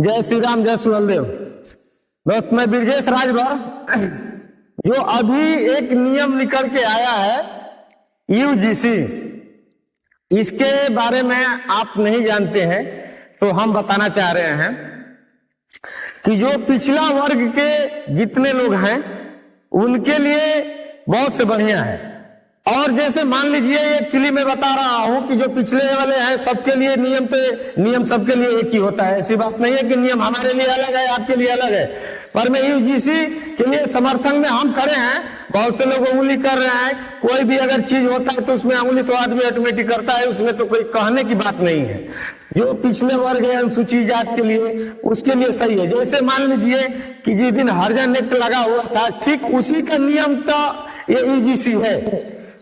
जय श्री राम, जय सुहलदेव। दोस्त मैं ब्रजेश राजभर, जो अभी एक नियम निकल के आया है यूजीसी, इसके बारे में आप नहीं जानते हैं तो हम बताना चाह रहे हैं कि जो पिछला वर्ग के जितने लोग हैं उनके लिए बहुत से बढ़िया है। और जैसे मान लीजिए एक्चुअली मैं बता रहा हूं कि जो पिछले वाले हैं सबके लिए नियम सबके लिए एक ही होता है। ऐसी बात नहीं है कि नियम हमारे लिए अलग है, आपके लिए अलग है। पर मैं यूजीसी के लिए समर्थन में हम खड़े हैं। बहुत से लोग उंगली कर रहे हैं, कोई भी अगर चीज होता है तो उसमें उंगली तो आदमी ऑटोमेटिक करता है, उसमें तो कोई कहने की बात नहीं है। जो पिछले वर्ग है अनुसूचित जात के लिए, उसके लिए सही है। जैसे मान लीजिए कि जिस दिन हरिजन एक्ट लगा हुआ था, ठीक उसी का नियम तो ये यूजीसी है,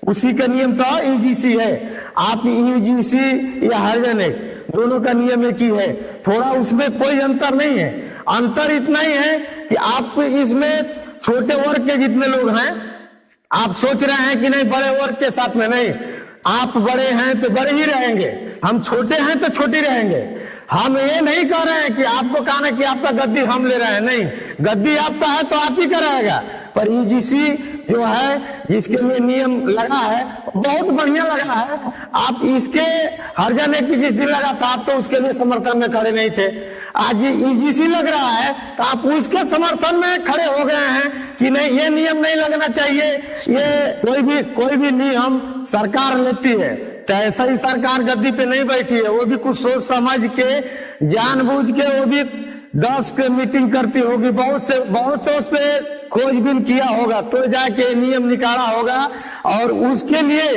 उसी का नियम तो यूजीसी है। आप यूजीसी या हरिजन एक्ट दोनों का नियम एक ही है, थोड़ा उसमें कोई अंतर नहीं है। अंतर इतना ही है कि आप इसमें छोटे वर्ग के जितने लोग हैं, आप सोच रहे हैं कि नहीं बड़े वर्ग के साथ में, नहीं, आप बड़े हैं तो बड़े ही रहेंगे, हम छोटे हैं तो छोटे रहेंगे। हम ये नहीं कह रहे हैं कि आपको कहना कि आपका गद्दी हम ले रहे हैं, नहीं, गद्दी आपका है तो आप ही का रहेगा। पर यूजीसी जो है जिसके लिए नियम लगा है बहुत बढ़िया लगा है। आप इसके हरिजन एक्ट जिस दिन लगा था आप तो उसके लिए समर्थन में खड़े नहीं थे, आज यूजीसी लग रहा है तो आप उसके समर्थन में खड़े हो गए हैं कि नहीं ये नियम नहीं लगना चाहिए। ये कोई भी नियम सरकार लेती है तो ऐसा ही सरकार गद्दी पे नहीं बैठी है, वो भी कुछ सोच समझ के जानबूझ के वो भी 10 के मीटिंग करती होगी, बहुत से उस पे खोजबीन किया होगा तो जाके नियम निकाला होगा। और उसके लिए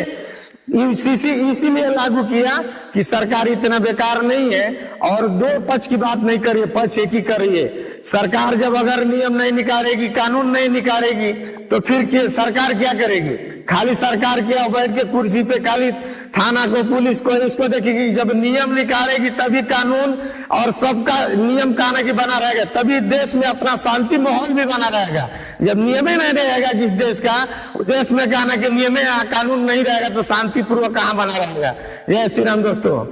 यूजीसी इसीलिए लागू किया कि सरकार इतना बेकार नहीं है। और दो पक्ष की बात नहीं करिए, पक्ष एक ही करिए। सरकार जब अगर नियम नहीं निकालेगी, कानून नहीं निकालेगी तो फिर सरकार क्या करेगी? खाली सरकार क्या बैठ के कुर्सी पे खाली थाना को, पुलिस को, इसको देखेगी? जब नियम निकालेगी तभी कानून और सबका नियम कानून की बना रहेगा, तभी देश में अपना शांति माहौल भी बना रहेगा। जब नियम ही नहीं रहेगा जिस देश का, देश में कहना कि नियम कानून नहीं रहेगा तो शांतिपूर्वक कहाँ बना रहेगा। जय श्री राम दोस्तों।